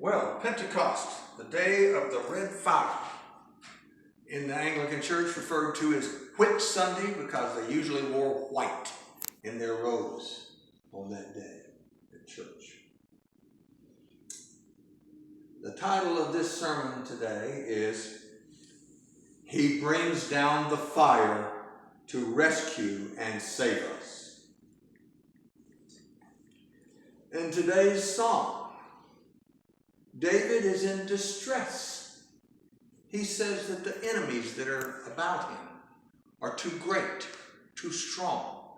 Well, Pentecost, the day of the red fire, in the Anglican Church referred to as Whit Sunday because they usually wore white in their robes on that day at church. The title of this sermon today is He Brings Down the Fire to Rescue and Save Us. In today's psalm, David is in distress. He says that the enemies that are about him are too great, too strong.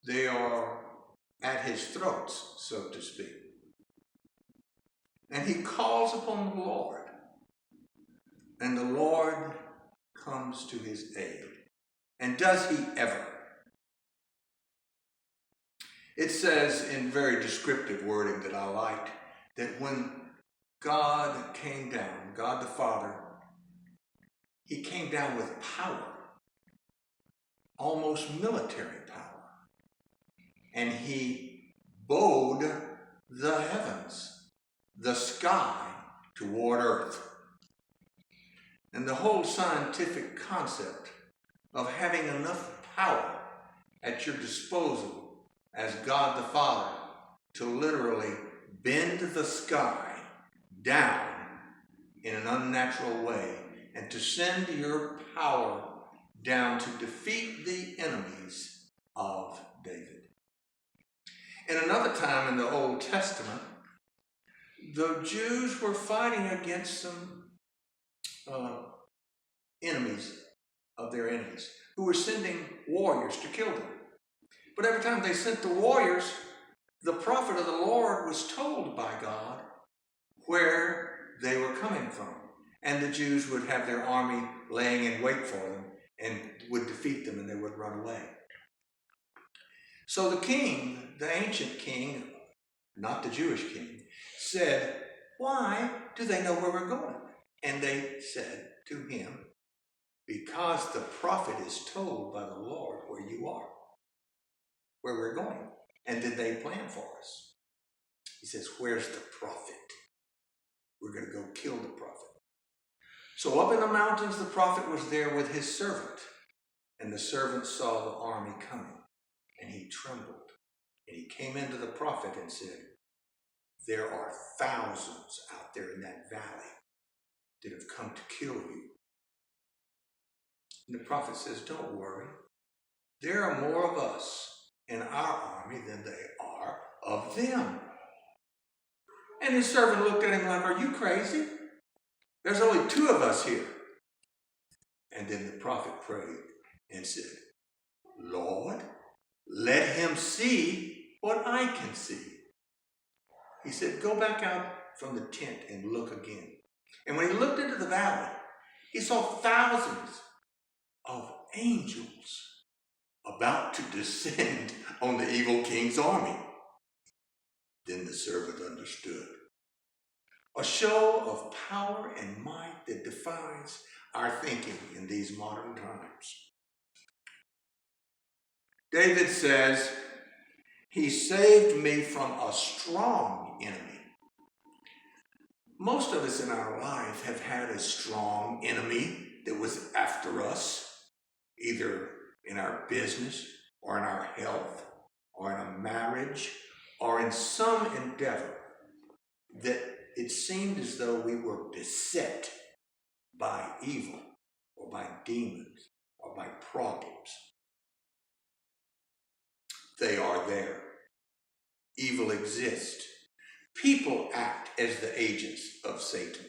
They are at his throats, so to speak. And he calls upon the Lord, and the Lord comes to his aid. And does he ever? It says in very descriptive wording that I liked, that when God came down, God the Father, he came down with power, almost military power, and he bowed the heavens, the sky, toward earth. And the whole scientific concept of having enough power at your disposal as God the Father to literally bend the sky down in an unnatural way and to send your power down to defeat the enemies of David. In another time in the Old Testament, the Jews were fighting against some enemies of their enemies who were sending warriors to kill them. But every time they sent the warriors, the prophet of the Lord was told by God where they were coming from. And the Jews would have their army laying in wait for them and would defeat them and they would run away. So the king, the ancient king, not the Jewish king, said, "Why do they know where we're going?" And they said to him, "Because the prophet is told by the Lord where you are, where we're going, and did they plan for us?" He says, "Where's the prophet? We're going to go kill the prophet." So up in the mountains, the prophet was there with his servant, and the servant saw the army coming, and he trembled. And he came into the prophet and said, "There are thousands out there in that valley that have come to kill you." And the prophet says, "Don't worry. There are more of us in our army than they are of them." And his servant looked at him like, "Are you crazy? There's only 2 of us here." And then the prophet prayed and said, "Lord, let him see what I can see." He said, "Go back out from the tent and look again." And when he looked into the valley, he saw thousands of angels about to descend on the evil king's army. Then the servant understood. A show of power and might that defies our thinking in these modern times. David says, "He saved me from a strong enemy." Most of us in our life have had a strong enemy that was after us, either in our business or in our health or in a marriage or in some endeavor that it seemed as though we were beset by evil or by demons or by problems. They are there. Evil exists. People act as the agents of Satan.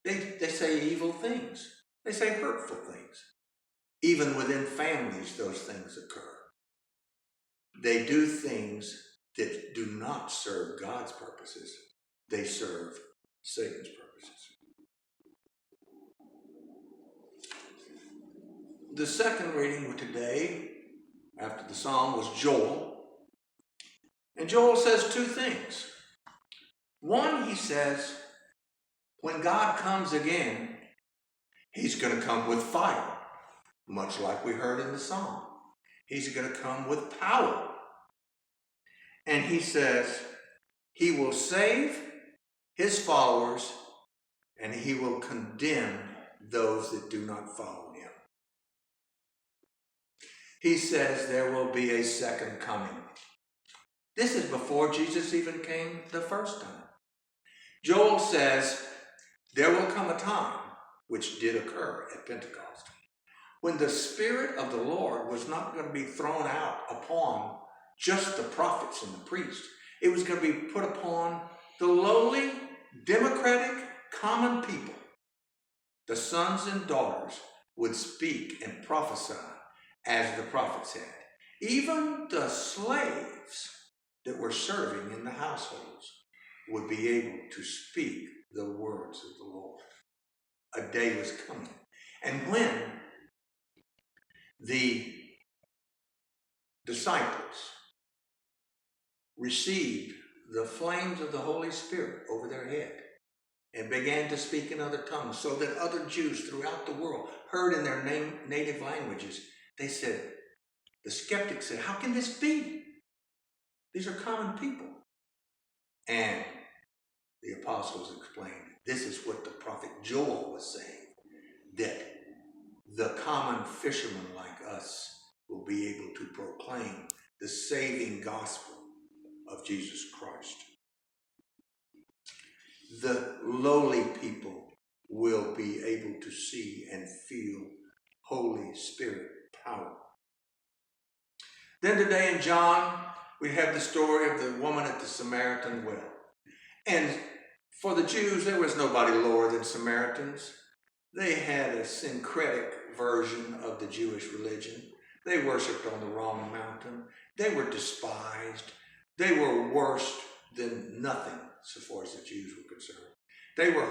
They say evil things. They say hurtful things. Even within families, those things occur. They do things that do not serve God's purposes. They serve Satan's purposes. The second reading today, after the psalm, was Joel. And Joel says 2 things. One, he says, when God comes again, he's going to come with fire, much like we heard in the psalm. He's going to come with power. And he says, he will save his followers, and he will condemn those that do not follow him. He says there will be a second coming. This is before Jesus even came the first time. Joel says there will come a time, which did occur at Pentecost, when the Spirit of the Lord was not going to be thrown out upon just the prophets and the priests. It was going to be put upon the lowly, democratic, common people. The sons and daughters would speak and prophesy as the prophets had. Even the slaves that were serving in the households would be able to speak the words of the Lord. A day was coming. And when the disciples received the flames of the Holy Spirit over their head and began to speak in other tongues so that other Jews throughout the world heard in their native languages, they said, the skeptics said, how can this be? These are common people. And the apostles explained, this is what the prophet Joel was saying, that the common fishermen like us will be able to proclaim the saving gospel of Jesus Christ. The lowly people will be able to see and feel Holy Spirit power. Then today in John, we have the story of the woman at the Samaritan well. And for the Jews, there was nobody lower than Samaritans. They had a syncretic version of the Jewish religion. They worshiped on the wrong mountain. They were despised. They were worse than nothing, so far as the Jews were concerned. They were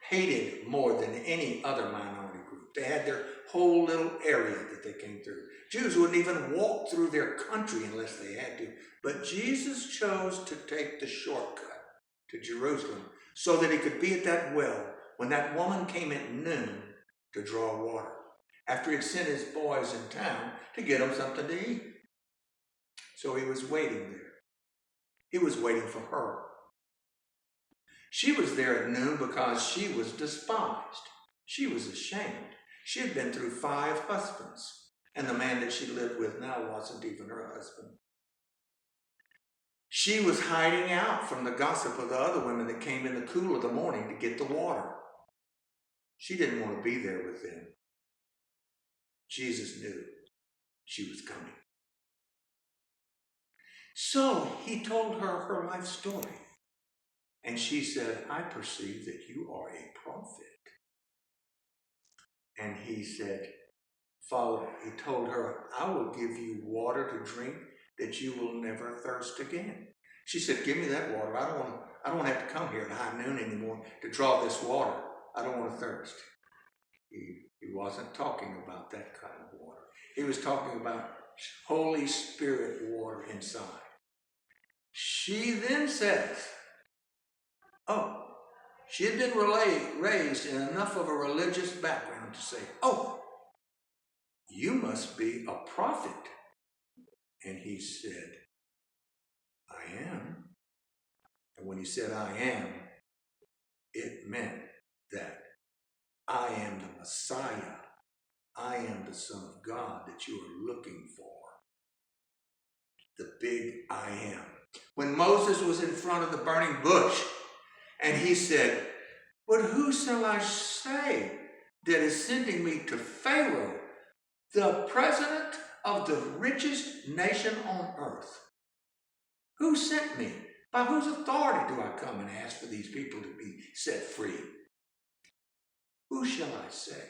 hated more than any other minority group. They had their whole little area that they came through. Jews wouldn't even walk through their country unless they had to. But Jesus chose to take the shortcut to Jerusalem so that he could be at that well when that woman came at noon to draw water, after he'd sent his boys in town to get them something to eat. So he was waiting there. He was waiting for her. She was there at noon because she was despised. She was ashamed. She had been through 5 husbands, and the man that she lived with now wasn't even her husband. She was hiding out from the gossip of the other women that came in the cool of the morning to get the water. She didn't want to be there with them. Jesus knew she was coming. So he told her her life story. And she said, I perceive that you are a prophet. And he said, Father, he told her, I will give you water to drink that you will never thirst again. She said, give me that water. I don't want to have to come here at high noon anymore to draw this water. I don't want to thirst. He wasn't talking about that kind of water. He was talking about Holy Spirit water inside. She then says, oh, she had been raised in enough of a religious background to say, oh, you must be a prophet. And he said, I am. And when he said, I am, it meant that I am the Messiah. I am the Son of God that you are looking for. The big I am. When Moses was in front of the burning bush, and he said, but who shall I say that is sending me to Pharaoh, the president of the richest nation on earth? Who sent me? By whose authority do I come and ask for these people to be set free? Who shall I say?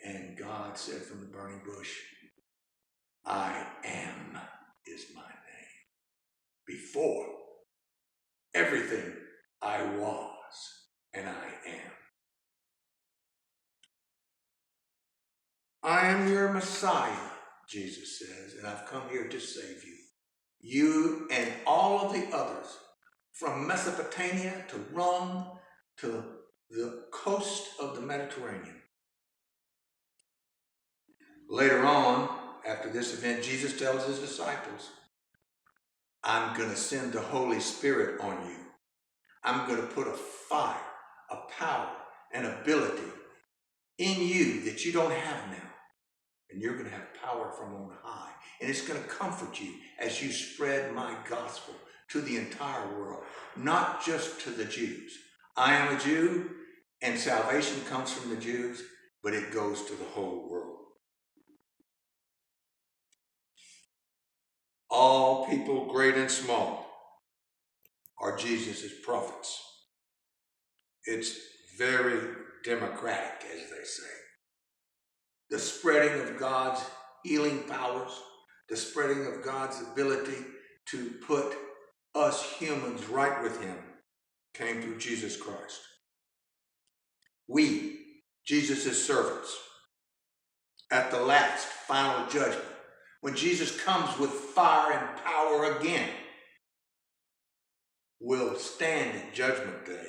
And God said from the burning bush, I am is my name. Before everything I was and I am. I am your Messiah, Jesus says, and I've come here to save you. You and all of the others, from Mesopotamia to Rome to the coast of the Mediterranean. Later on, after this event, Jesus tells his disciples, I'm going to send the Holy Spirit on you. I'm going to put a fire, a power, an ability in you that you don't have now. And you're going to have power from on high. And it's going to comfort you as you spread my gospel to the entire world, not just to the Jews. I am a Jew, and salvation comes from the Jews, but it goes to the whole world. All people, great and small, are Jesus' prophets. It's very democratic, as they say. The spreading of God's healing powers, the spreading of God's ability to put us humans right with him, came through Jesus Christ. We, Jesus' servants, at the last final judgment, when Jesus comes with fire and power again, will stand in judgment day,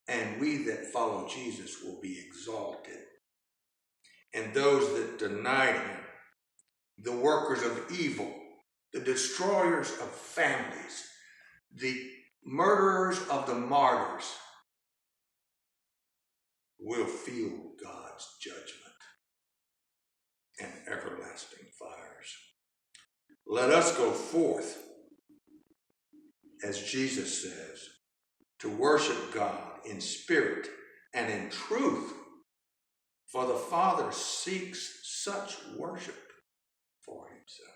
and we that follow Jesus will be exalted. And those that denied him, the workers of evil, the destroyers of families, the murderers of the martyrs, will feel God's judgment and everlasting fires. Let us go forth, as Jesus says, to worship God in spirit and in truth, for the Father seeks such worship for himself.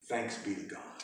Thanks be to God.